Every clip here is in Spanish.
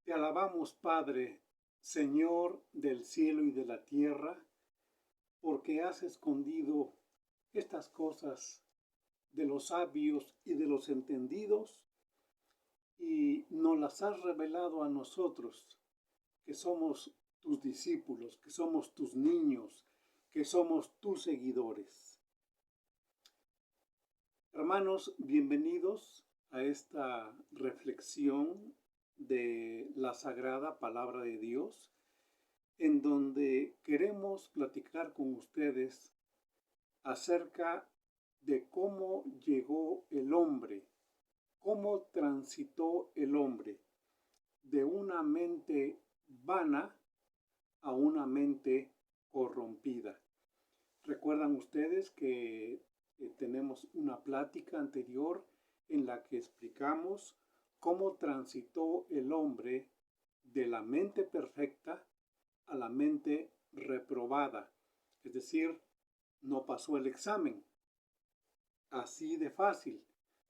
Te alabamos, Padre, Señor del cielo y de la tierra, porque has escondido estas cosas de los sabios y de los entendidos y nos las has revelado a nosotros, que somos tus discípulos, que somos tus niños, que somos tus seguidores. Hermanos, bienvenidos a esta reflexión de la sagrada palabra de Dios, en donde queremos platicar con ustedes acerca de cómo llegó el hombre, cómo transitó el hombre de una mente vana a una mente corrompida. Recuerdan ustedes que tenemos una plática anterior en la que explicamos cómo transitó el hombre de la mente perfecta a la mente reprobada, es decir, no pasó el examen. Así de fácil,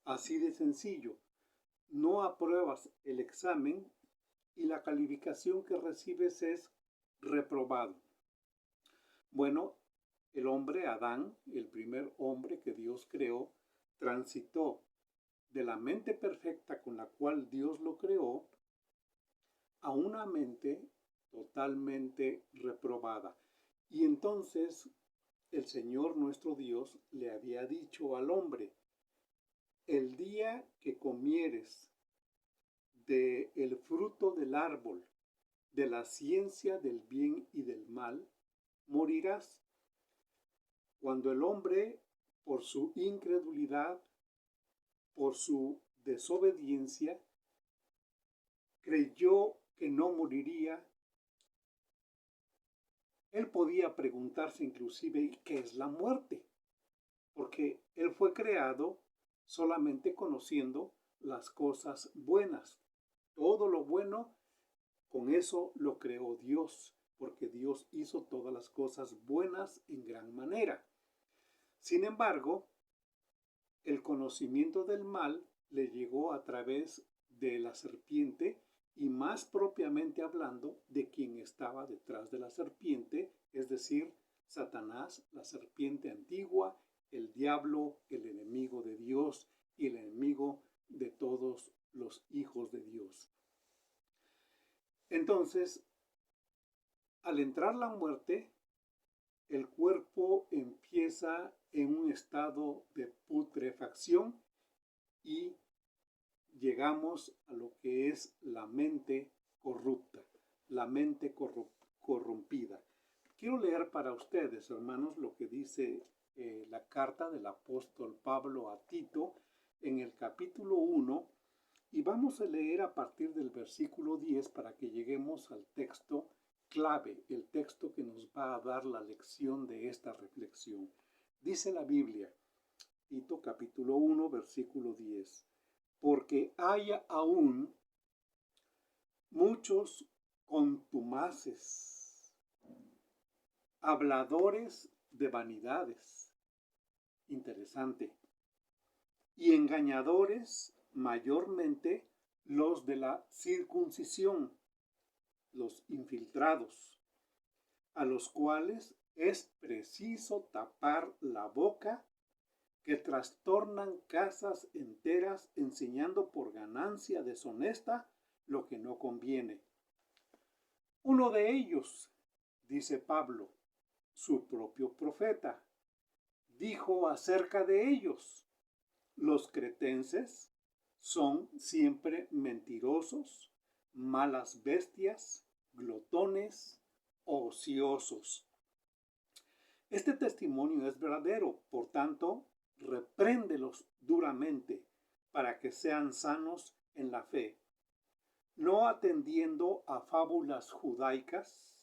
así de sencillo. No apruebas el examen y la calificación que recibes es reprobado. Bueno, el hombre Adán, el primer hombre que Dios creó, transitó de la mente perfecta con la cual Dios lo creó a una mente totalmente reprobada. Y entonces el Señor nuestro Dios le había dicho al hombre: el día que comieres del fruto del árbol de la ciencia del bien y del mal, morirás. Cuando el hombre, por su incredulidad, por su desobediencia, creyó que no moriría, él podía preguntarse inclusive qué es la muerte, porque él fue creado solamente conociendo las cosas buenas. Todo lo bueno, con eso lo creó Dios, porque Dios hizo todas las cosas buenas en gran manera. Sin embargo, el conocimiento del mal le llegó a través de la serpiente y, más propiamente hablando, de quien estaba detrás de la serpiente, es decir, Satanás, la serpiente antigua, el diablo, el enemigo de Dios y el enemigo de todos los hijos de Dios. Entonces, al entrar la muerte, el cuerpo empieza en un estado de putrefacción y llegamos a lo que es la mente corrupta, la mente corrompida. Quiero leer para ustedes, hermanos, lo que dice la carta del apóstol Pablo a Tito en el capítulo 1, y vamos a leer a partir del versículo 10 para que lleguemos al texto clave, el texto que nos va a dar la lección de esta reflexión. Dice la Biblia, Tito capítulo 1, versículo 10, porque hay aún muchos contumaces, habladores de vanidades, interesante, y engañadores, mayormente los de la circuncisión, los infiltrados, a los cuales es preciso tapar la boca, que trastornan casas enteras enseñando por ganancia deshonesta lo que no conviene. Uno de ellos, dice Pablo, su propio profeta, dijo acerca de ellos: los cretenses son siempre mentirosos, malas bestias, glotones, ociosos. Este testimonio es verdadero, por tanto, repréndelos duramente para que sean sanos en la fe, no atendiendo a fábulas judaicas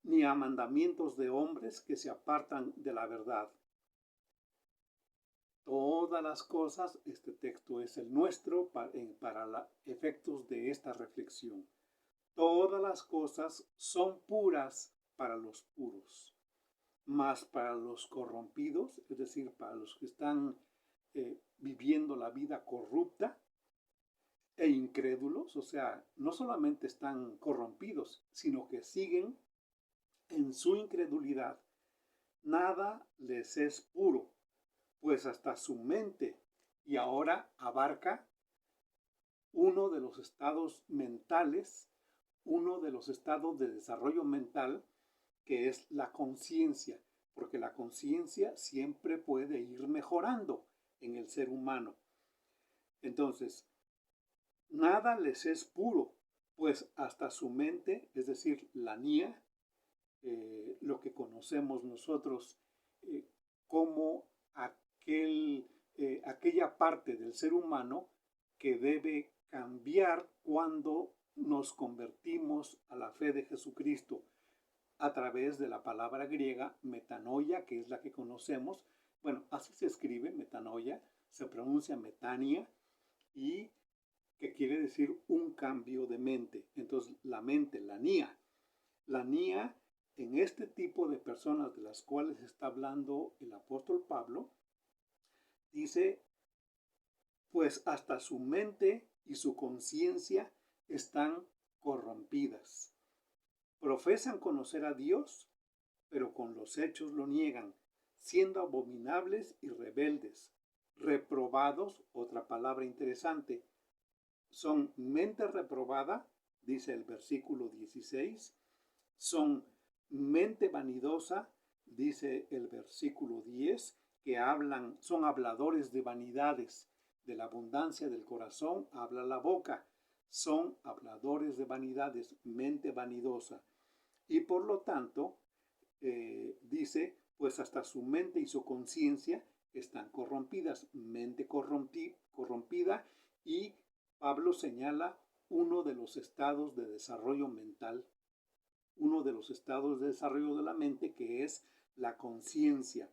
ni a mandamientos de hombres que se apartan de la verdad. Todas las cosas, este texto es el nuestro para efectos de esta reflexión. Todas las cosas son puras para los puros, mas para los corrompidos, es decir, para los que están viviendo la vida corrupta, e incrédulos, o sea, no solamente están corrompidos, sino que siguen en su incredulidad. Nada les es puro, pues hasta su mente, y ahora abarca uno de los estados mentales, uno de los estados de desarrollo mental, que es la conciencia, porque la conciencia siempre puede ir mejorando en el ser humano. Entonces, nada les es puro, pues hasta su mente, es decir, la nia, lo que conocemos nosotros eh, como aquella parte del ser humano que debe cambiar cuando nos convertimos a la fe de Jesucristo a través de la palabra griega metanoia, que es la que conocemos. Bueno, así se escribe metanoia, se pronuncia metania y que quiere decir un cambio de mente. Entonces, la mente, la nia en este tipo de personas de las cuales está hablando el apóstol Pablo, dice, pues hasta su mente y su conciencia están corrompidas. Profesan conocer a Dios, pero con los hechos lo niegan, siendo abominables y rebeldes, reprobados, otra palabra interesante, son mente reprobada, dice el versículo 16, son mente vanidosa, dice el versículo 10, que son habladores de vanidades, de la abundancia del corazón habla la boca, son habladores de vanidades, mente vanidosa. Y por lo tanto, dice, pues hasta su mente y su conciencia están corrompidas, mente corrompida, y Pablo señala uno de los estados de desarrollo mental, uno de los estados de desarrollo de la mente, que es la conciencia.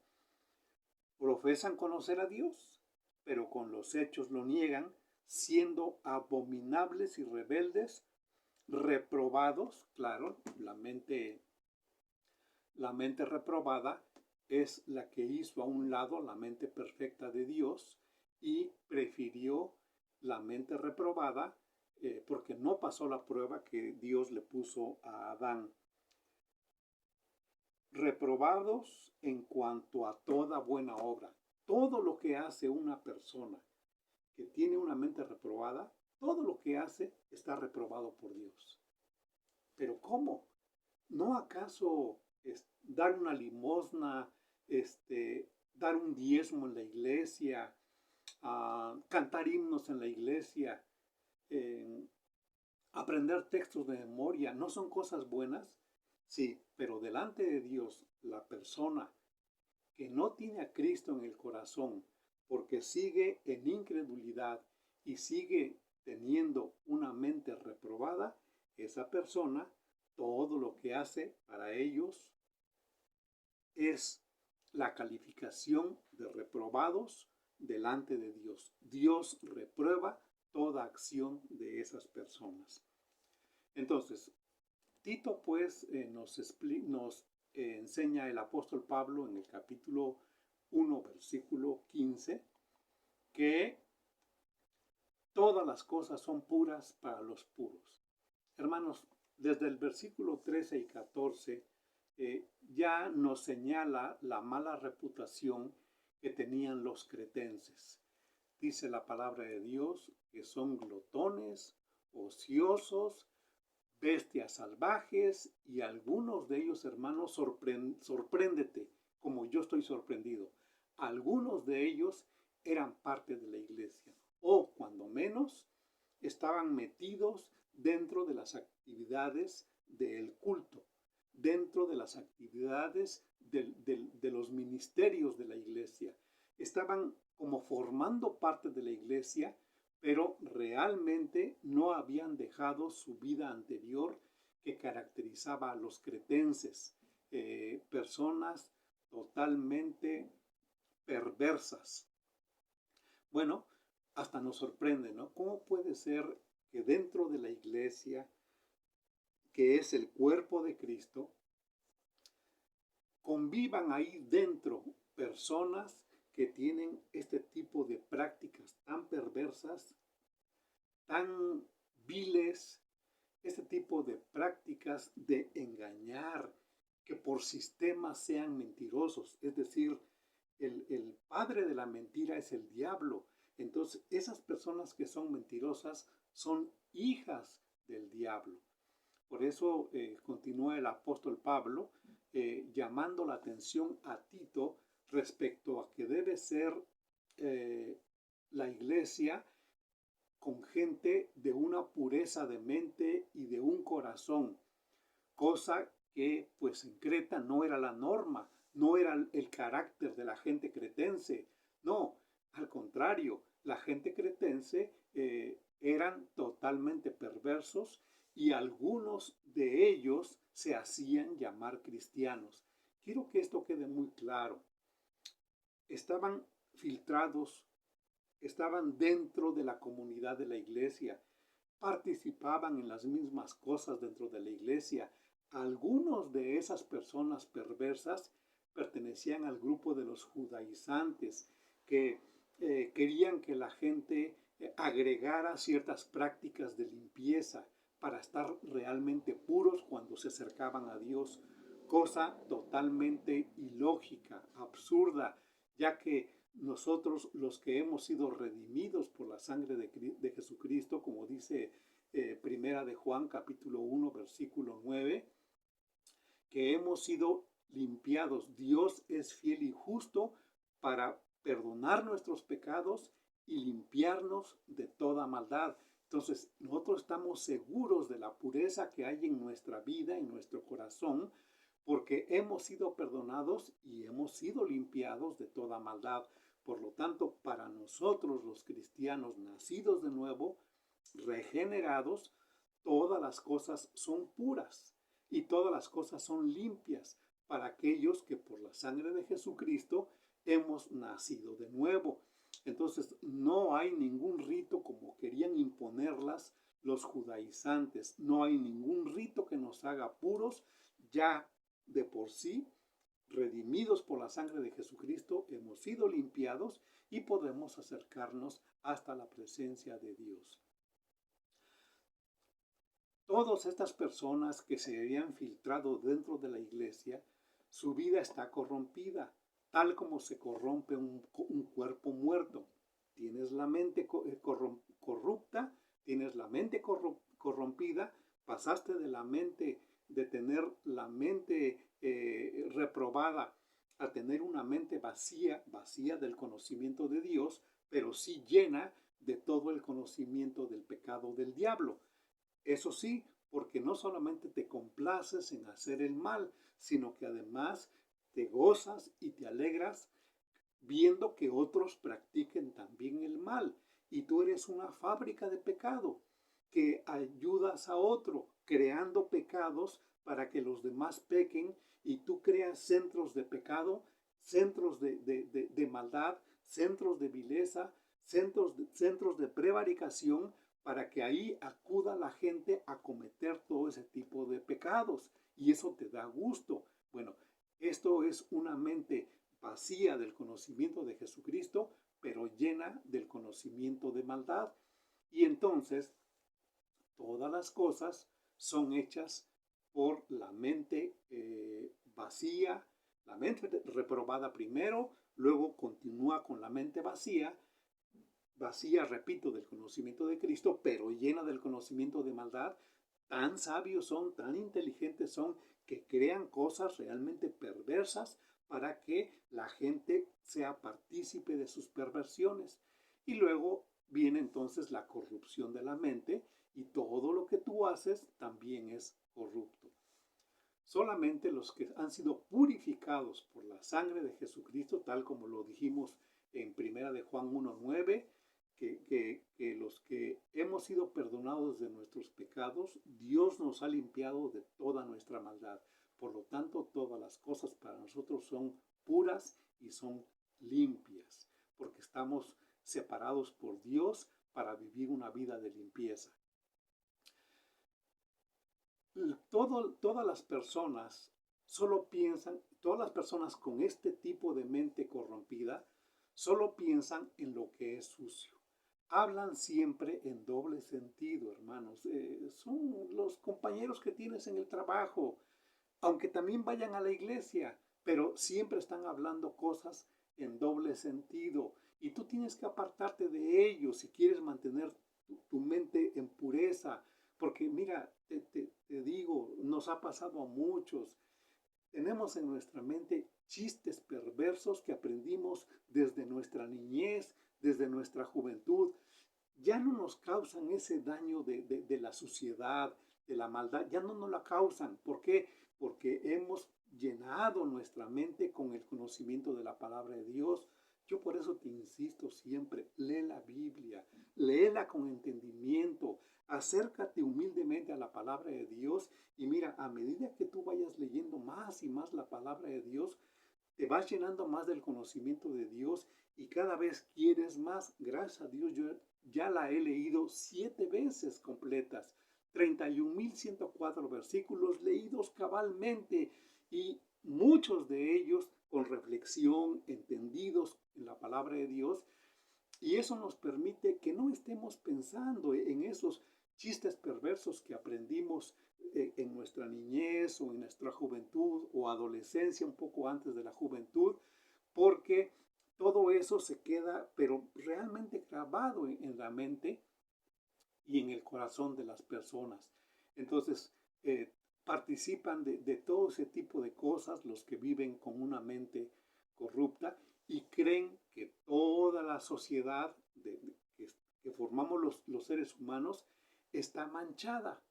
Profesan conocer a Dios, pero con los hechos lo niegan, siendo abominables y rebeldes, reprobados. Claro, la mente reprobada es la que hizo a un lado la mente perfecta de Dios y prefirió la mente reprobada porque no pasó la prueba que Dios le puso a Adán. Reprobados en cuanto a toda buena obra. Todo lo que hace una persona que tiene una mente reprobada, todo lo que hace está reprobado por Dios. Pero ¿cómo? ¿No acaso dar una limosna, dar un diezmo en la iglesia, cantar himnos en la iglesia, aprender textos de memoria, no son cosas buenas? Sí, pero delante de Dios, la persona que no tiene a Cristo en el corazón porque sigue en incredulidad y sigue teniendo una mente reprobada, esa persona, todo lo que hace para ellos es la calificación de reprobados delante de Dios. Dios reprueba toda acción de esas personas. Entonces, Tito pues nos enseña el apóstol Pablo en el capítulo 1, versículo 15, que todas las cosas son puras para los puros. Hermanos, desde el versículo 13 y 14 ya nos señala la mala reputación que tenían los cretenses. Dice la palabra de Dios que son glotones, ociosos, bestias salvajes, y algunos de ellos, hermanos, sorpréndete, como yo estoy sorprendido. Algunos de ellos eran parte de la iglesia, o cuando menos estaban metidos dentro de las actividades del culto, dentro de las actividades de los ministerios de la iglesia. Estaban como formando parte de la iglesia, pero realmente no habían dejado su vida anterior que caracterizaba a los cretenses, personas totalmente perversas. Bueno, hasta nos sorprende, ¿no? ¿Cómo puede ser que dentro de la iglesia, que es el cuerpo de Cristo, convivan ahí dentro personas que tienen este tipo de prácticas tan perversas, tan viles, este tipo de prácticas de engañar, que por sistema sean mentirosos, es decir, el padre de la mentira es el diablo. Entonces, esas personas que son mentirosas son hijas del diablo. Por eso continúa el apóstol Pablo llamando la atención a Tito respecto a que debe ser eh, la iglesia con gente de una pureza de mente y de un corazón, cosa que pues en Creta no era la norma, no era el carácter de la gente cretense, no, al contrario, la gente cretense eran totalmente perversos y algunos de ellos se hacían llamar cristianos. Quiero que esto quede muy claro. Estaban filtrados, estaban dentro de la comunidad de la iglesia, participaban en las mismas cosas dentro de la iglesia. Algunos de esas personas perversas pertenecían al grupo de los judaizantes que querían que la gente agregara ciertas prácticas de limpieza para estar realmente puros cuando se acercaban a Dios, cosa totalmente ilógica, absurda, ya que nosotros los que hemos sido redimidos por la sangre de Jesucristo, como dice Primera de Juan capítulo 1 versículo 9, que hemos sido limpiados. Dios es fiel y justo para perdonar nuestros pecados y limpiarnos de toda maldad. Entonces, nosotros estamos seguros de la pureza que hay en nuestra vida, en nuestro corazón, porque hemos sido perdonados y hemos sido limpiados de toda maldad. Por lo tanto, para nosotros los cristianos nacidos de nuevo, regenerados, todas las cosas son puras y todas las cosas son limpias para aquellos que por la sangre de Jesucristo hemos nacido de nuevo. Entonces no hay ningún rito como querían imponerlas los judaizantes. No hay ningún rito que nos haga puros. Ya de por sí, redimidos por la sangre de Jesucristo, hemos sido limpiados y podemos acercarnos hasta la presencia de Dios. Todas estas personas que se habían filtrado dentro de la iglesia, su vida está corrompida, tal como se corrompe un cuerpo muerto. Tienes la mente corrupta, tienes la mente corrompida, pasaste de la mente, de tener la mente reprobada, a tener una mente vacía, vacía del conocimiento de Dios, pero sí llena de todo el conocimiento del pecado del diablo. Eso sí, porque no solamente te complaces en hacer el mal, sino que además te gozas y te alegras viendo que otros practiquen también el mal. Y tú eres una fábrica de pecado que ayudas a otro creando pecados para que los demás pequen y tú creas centros de pecado, centros de maldad, centros de vileza, centros de prevaricación para que ahí acuda la gente a cometer todo ese tipo de pecados. Y eso te da gusto. Bueno, esto es una mente vacía del conocimiento de Jesucristo, pero llena del conocimiento de maldad. Y entonces, todas las cosas son hechas por la mente vacía, la mente reprobada primero, luego continúa con la mente vacía, repito, del conocimiento de Cristo, pero llena del conocimiento de maldad. Tan sabios son, tan inteligentes son, que crean cosas realmente perversas para que la gente sea partícipe de sus perversiones. Y luego viene entonces la corrupción de la mente y todo lo que tú haces también es corrupto. Solamente los que han sido purificados por la sangre de Jesucristo, tal como lo dijimos en 1 de Juan 1:9, que los que hemos sido perdonados de nuestros pecados, Dios nos ha limpiado de toda nuestra maldad. Por lo tanto, todas las cosas para nosotros son puras y son limpias, porque estamos separados por Dios para vivir una vida de limpieza. Todas las personas solo piensan, todas las personas con este tipo de mente corrompida, solo piensan en lo que es sucio. hablan siempre en doble sentido, hermanos. Son los compañeros que tienes en el trabajo, aunque también vayan a la iglesia, pero siempre están hablando cosas en doble sentido. Y tú tienes que apartarte de ellos si quieres mantener tu mente en pureza. Porque mira, te digo, nos ha pasado a muchos. Tenemos en nuestra mente chistes perversos que aprendimos desde nuestra niñez, desde nuestra juventud. Ya no nos causan ese daño de la suciedad, de la maldad, ya no nos la causan. ¿Por qué? Porque hemos llenado nuestra mente con el conocimiento de la palabra de Dios. Yo por eso te insisto siempre, lee la Biblia, léela con entendimiento, acércate humildemente a la palabra de Dios y mira, a medida que tú vayas leyendo más y más la palabra de Dios, te vas llenando más del conocimiento de Dios y cada vez quieres más. Gracias a Dios, yo ya la he leído 7 veces completas, 31.104 versículos leídos cabalmente y muchos de ellos con reflexión, entendidos en la palabra de Dios. Y eso nos permite que no estemos pensando en esos chistes perversos que aprendimos en nuestra niñez o en nuestra juventud o adolescencia, un poco antes de la juventud, porque todo eso se queda, pero realmente grabado en la mente y en el corazón de las personas. Entonces, participan de todo ese tipo de cosas los que viven con una mente corrupta y creen que toda la sociedad que formamos los seres humanos está manchada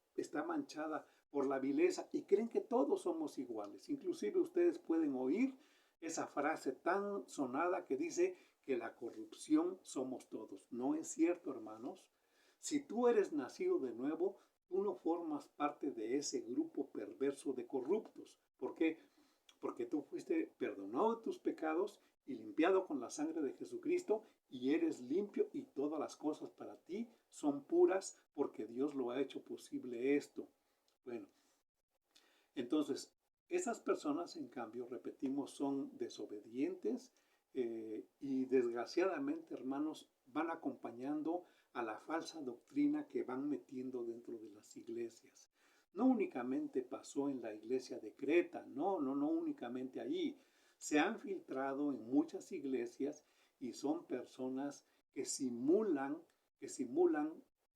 por la vileza y creen que todos somos iguales. Inclusive ustedes pueden oír esa frase tan sonada que dice que la corrupción somos todos. No es cierto, hermanos. Si tú eres nacido de nuevo, tú no formas parte de ese grupo perverso de corruptos. ¿Por qué? Porque tú fuiste perdonado de tus pecados y limpiado con la sangre de Jesucristo y eres limpio y todas las cosas para ti son puras porque Dios lo ha hecho posible esto. Bueno, entonces, esas personas, en cambio, repetimos, son desobedientes y desgraciadamente, hermanos, van acompañando a la falsa doctrina que van metiendo dentro de las iglesias. No únicamente pasó en la iglesia de Creta, no únicamente ahí. Se han filtrado en muchas iglesias y son personas que simulan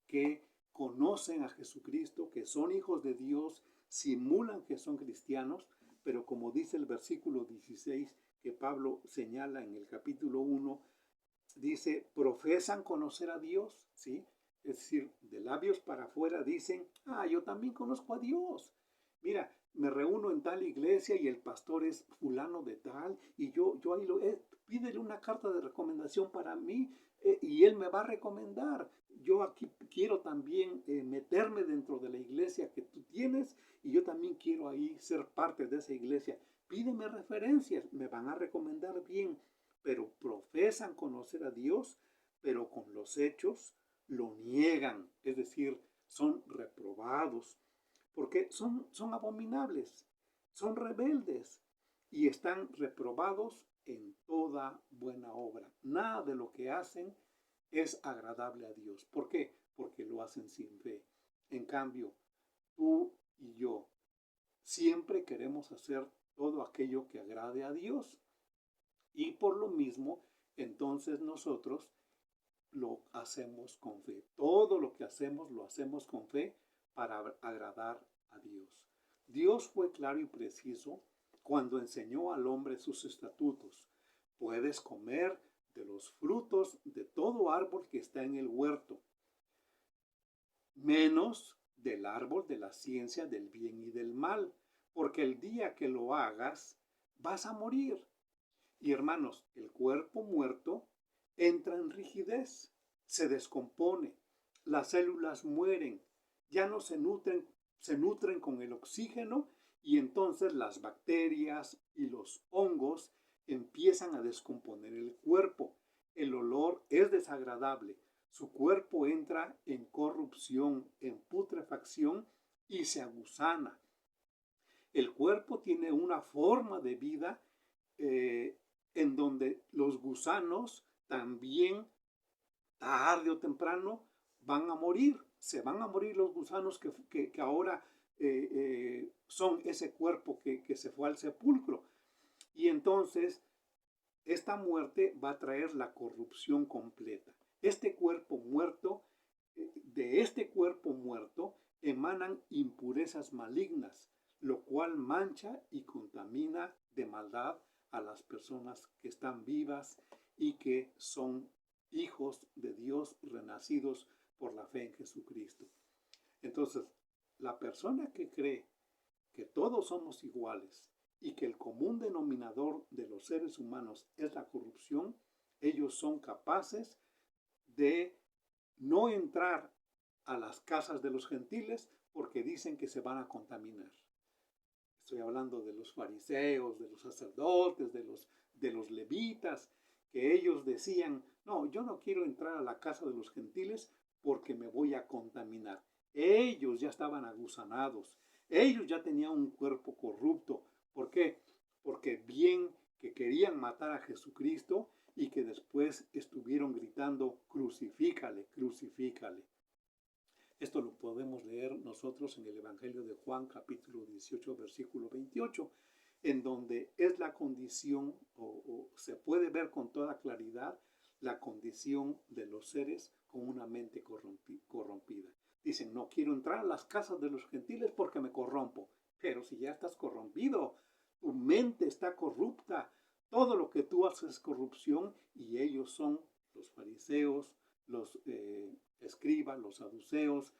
que conocen a Jesucristo, que son hijos de Dios, simulan que son cristianos, pero como dice el versículo 16 que Pablo señala en el capítulo 1, dice, profesan conocer a Dios, ¿sí? Es decir, de labios para afuera dicen, yo también conozco a Dios. Mira, me reúno en tal iglesia y el pastor es fulano de tal y yo ahí pídele una carta de recomendación para mí y él me va a recomendar. Yo aquí quiero también meterme dentro de la iglesia que tú tienes y yo también quiero ahí ser parte de esa iglesia. Pídeme referencias, me van a recomendar bien, pero profesan conocer a Dios, pero con los hechos lo niegan, es decir, son reprobados, porque son abominables, son rebeldes y están reprobados en toda buena obra. Nada de lo que hacen es agradable a Dios. ¿Por qué? Porque lo hacen sin fe. En cambio, tú y yo siempre queremos hacer todo aquello que agrade a Dios. Y por lo mismo, entonces nosotros lo hacemos con fe. Todo lo que hacemos lo hacemos con fe para agradar a Dios. Dios fue claro y preciso cuando enseñó al hombre sus estatutos. Puedes comer de los frutos de todo árbol que está en el huerto, menos del árbol de la ciencia del bien y del mal, porque el día que lo hagas vas a morir. Y hermanos, el cuerpo muerto entra en rigidez, se descompone, las células mueren, ya no se nutren con el oxígeno y entonces las bacterias y los hongos empiezan a descomponer el cuerpo. El olor es desagradable, su cuerpo entra en corrupción, en putrefacción y se aguzana. El cuerpo tiene una forma de vida en donde los gusanos también tarde o temprano van a morir, se van a morir los gusanos que ahora son ese cuerpo que se fue al sepulcro. Y entonces esta muerte va a traer la corrupción completa. Este cuerpo muerto, de este cuerpo muerto emanan impurezas malignas, lo cual mancha y contamina de maldad a las personas que están vivas y que son hijos de Dios renacidos por la fe en Jesucristo. Entonces, la persona que cree que todos somos iguales y que el común denominador de los seres humanos es la corrupción, ellos son capaces de no entrar a las casas de los gentiles porque dicen que se van a contaminar. Estoy hablando de los fariseos, de los sacerdotes, de los levitas, que ellos decían, no, yo no quiero entrar a la casa de los gentiles porque me voy a contaminar. Ellos ya estaban agusanados, ellos ya tenían un cuerpo corrupto. ¿Por qué? Porque bien que querían matar a Jesucristo y que después estuvieron gritando, crucifícale, crucifícale. Esto lo podemos leer nosotros en el Evangelio de Juan, capítulo 18, versículo 28, en donde es la condición, o se puede ver con toda claridad, la condición de los seres con una mente corrompida. Dicen, no quiero entrar a las casas de los gentiles porque me corrompo. Pero si ya estás corrompido, tu mente está corrupta, todo lo que tú haces es corrupción, y ellos son los fariseos, los escribas, los saduceos,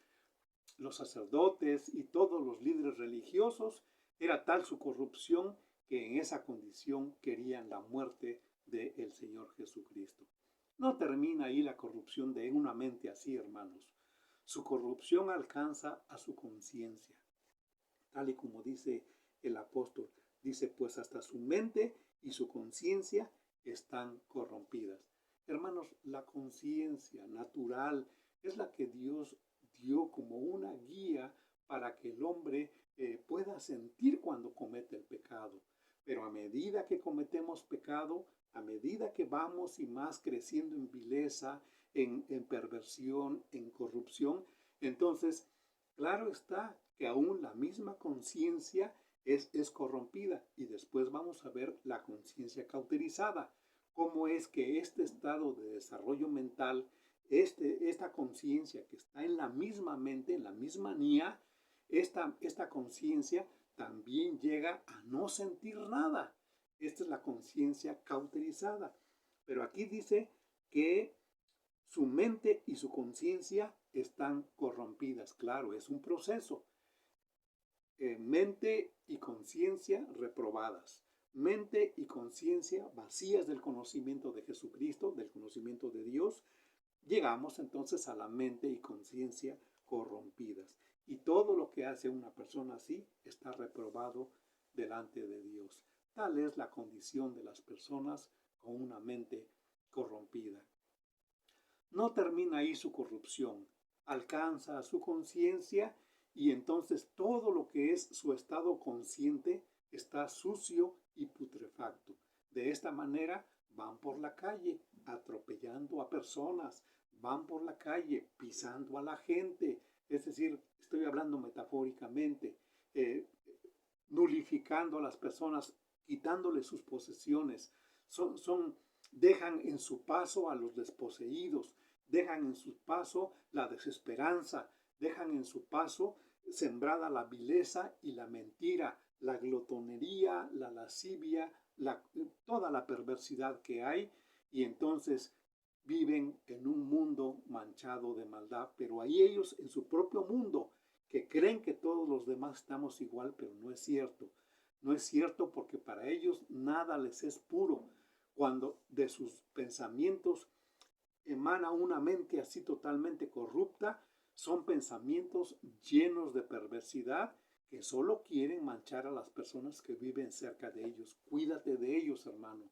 los sacerdotes y todos los líderes religiosos. Era tal su corrupción que en esa condición querían la muerte del Señor Jesucristo. No termina ahí la corrupción de una mente así, hermanos. Su corrupción alcanza a su conciencia, tal y como dice el apóstol. Dice, pues hasta su mente y su conciencia están corrompidas. Hermanos, la conciencia natural es la que Dios dio como una guía para que el hombre pueda sentir cuando comete el pecado. Pero a medida que cometemos pecado, a medida que vamos y más creciendo en vileza, en perversión, en corrupción, entonces, claro está que aún la misma conciencia es corrompida. Y después vamos a ver la conciencia cauterizada. Cómo es que este estado de desarrollo mental, esta conciencia que está en la misma mente, en la misma nia, esta conciencia también llega a no sentir nada. Esta es la conciencia cauterizada. Pero aquí dice que su mente y su conciencia están corrompidas. Claro, es un proceso. Mente y conciencia reprobadas. Mente y conciencia vacías del conocimiento de Jesucristo, del conocimiento de Dios. Llegamos entonces a la mente y conciencia corrompidas. Y todo lo que hace una persona así está reprobado delante de Dios. Tal es la condición de las personas con una mente corrompida. No termina ahí su corrupción, alcanza su conciencia y entonces todo lo que es su estado consciente está sucio y putrefacto. De esta manera van por la calle atropellando a personas, van por la calle pisando a la gente, es decir, estoy hablando metafóricamente, nulificando a las personas, quitándoles sus posesiones, dejan en su paso a los desposeídos, dejan en su paso la desesperanza, dejan en su paso sembrada la vileza y la mentira, la glotonería, la lascivia, toda la perversidad que hay, y entonces viven en un mundo manchado de maldad, pero ahí ellos en su propio mundo, que creen que todos los demás estamos igual, pero no es cierto. No es cierto porque para ellos nada les es puro. Cuando de sus pensamientos emana una mente así totalmente corrupta, son pensamientos llenos de perversidad que solo quieren manchar a las personas que viven cerca de ellos. Cuídate de ellos, hermano,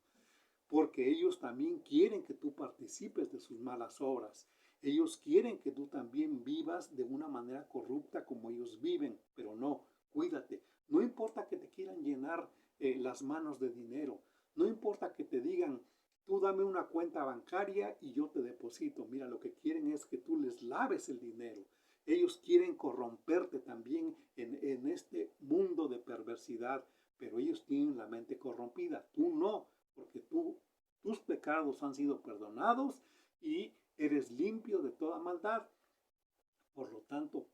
porque ellos también quieren que tú participes de sus malas obras. Ellos quieren que tú también vivas de una manera corrupta como ellos viven, pero no, cuídate. No importa que te quieran llenar las manos de dinero, no importa que te digan, Tú dame una cuenta bancaria y yo te deposito. Mira, lo que quieren es que tú les laves el dinero. Ellos quieren corromperte también en este mundo de perversidad, pero ellos tienen la mente corrompida. Tú no, porque tus pecados han sido perdonados y eres limpio de toda maldad. Por lo tanto,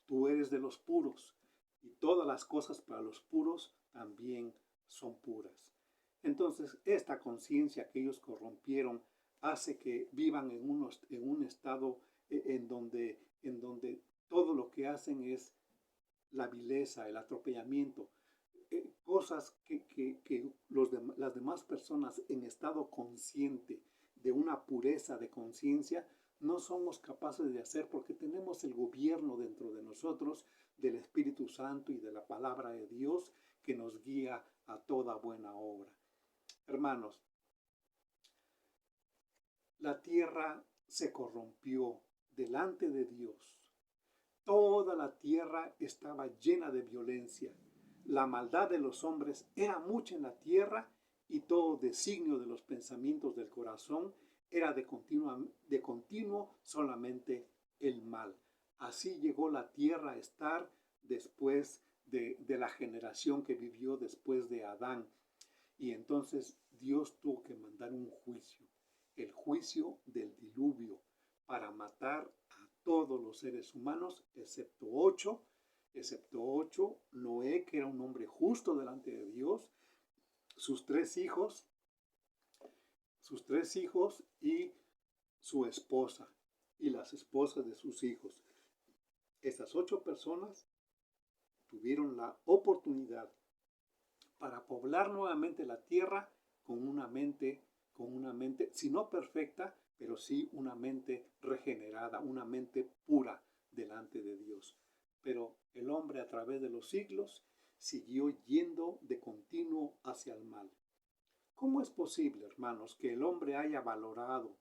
tú eres de los puros y todas las cosas para los puros también son puras. Entonces, esta conciencia que ellos corrompieron hace que vivan en un estado en donde todo lo que hacen es la vileza, el atropellamiento, cosas que las demás personas en estado consciente de una pureza de conciencia no somos capaces de hacer porque tenemos el gobierno dentro de nosotros del Espíritu Santo y de la palabra de Dios que nos guía a toda buena obra. Hermanos, la tierra se corrompió delante de Dios. Toda la tierra estaba llena de violencia. La maldad de los hombres era mucha en la tierra y todo designio de los pensamientos del corazón era de continuo solamente el mal. Así llegó la tierra a estar después de la generación que vivió después de Adán. Y entonces Dios tuvo que mandar un juicio, el juicio del diluvio, para matar a todos los seres humanos, excepto ocho, Noé, que era un hombre justo delante de Dios, sus tres hijos y su esposa y las esposas de sus hijos. Estas 8 personas tuvieron la oportunidad para poblar nuevamente la tierra con una mente, si no perfecta, pero sí una mente regenerada, una mente pura delante de Dios. Pero el hombre a través de los siglos siguió yendo de continuo hacia el mal. ¿Cómo es posible, hermanos, que el hombre haya valorado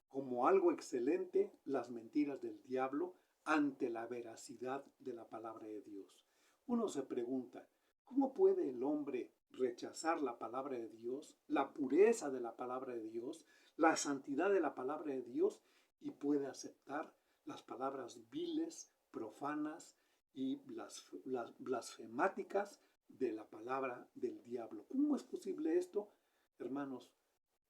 como algo excelente las mentiras del diablo ante la veracidad de la palabra de Dios? Uno se pregunta, ¿cómo puede el hombre rechazar la palabra de Dios, la pureza de la palabra de Dios, la santidad de la palabra de Dios y puede aceptar las palabras viles, profanas y blasfemáticas de la palabra del diablo? ¿Cómo es posible esto, hermanos?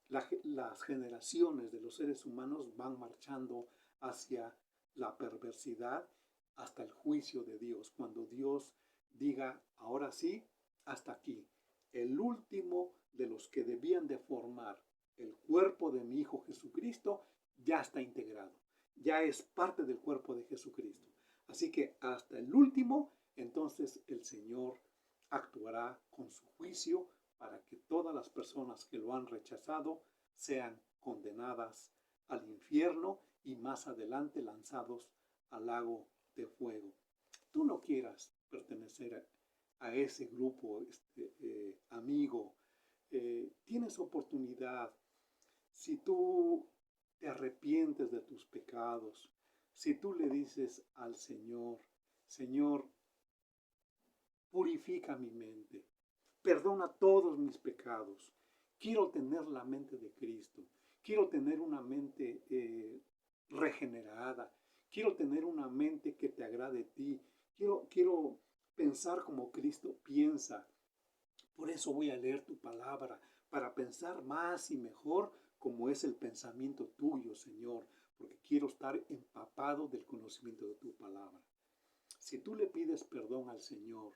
Las generaciones de los seres humanos van marchando hacia la perversidad hasta el juicio de Dios, cuando Dios diga, ahora sí, hasta aquí. El último de los que debían de formar el cuerpo de mi Hijo Jesucristo ya está integrado, ya es parte del cuerpo de Jesucristo. Así que hasta el último, entonces el Señor actuará con su juicio para que todas las personas que lo han rechazado sean condenadas al infierno y más adelante lanzados al lago de fuego. Tú no quieras pertenecer a ese grupo, amigo. Tienes oportunidad. Si tú te arrepientes de tus pecados, si tú le dices al Señor, Señor, purifica mi mente, perdona todos mis pecados, quiero tener la mente de Cristo, quiero tener una mente regenerada, quiero tener una mente que te agrade a ti, quiero pensar como Cristo piensa. Por eso voy a leer tu palabra, para pensar más y mejor como es el pensamiento tuyo, Señor, porque quiero estar empapado del conocimiento de tu palabra. Si tú le pides perdón al Señor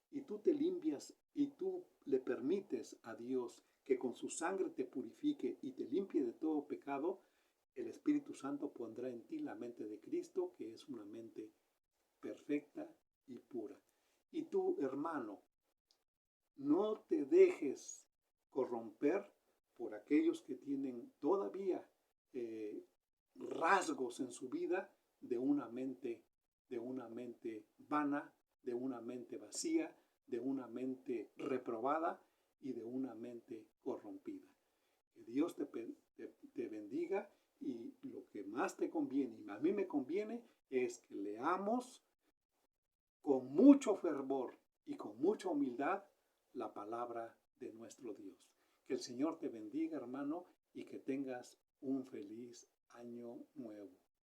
y tú te limpias y tú le permites a Dios que con su sangre te purifique y te limpie de todo pecado, el Espíritu Santo pondrá en ti la mente de Cristo, que es una mente perfecta y pura. Y tú, hermano, no te dejes corromper por aquellos que tienen todavía rasgos en su vida de una mente vana, de una mente vacía, de una mente reprobada y de una mente corrompida. Que Dios te bendiga, y lo que más te conviene, y a mí me conviene, es que leamos con mucho fervor y con mucha humildad la palabra de nuestro Dios. Que el Señor te bendiga, hermano, y que tengas un feliz año nuevo.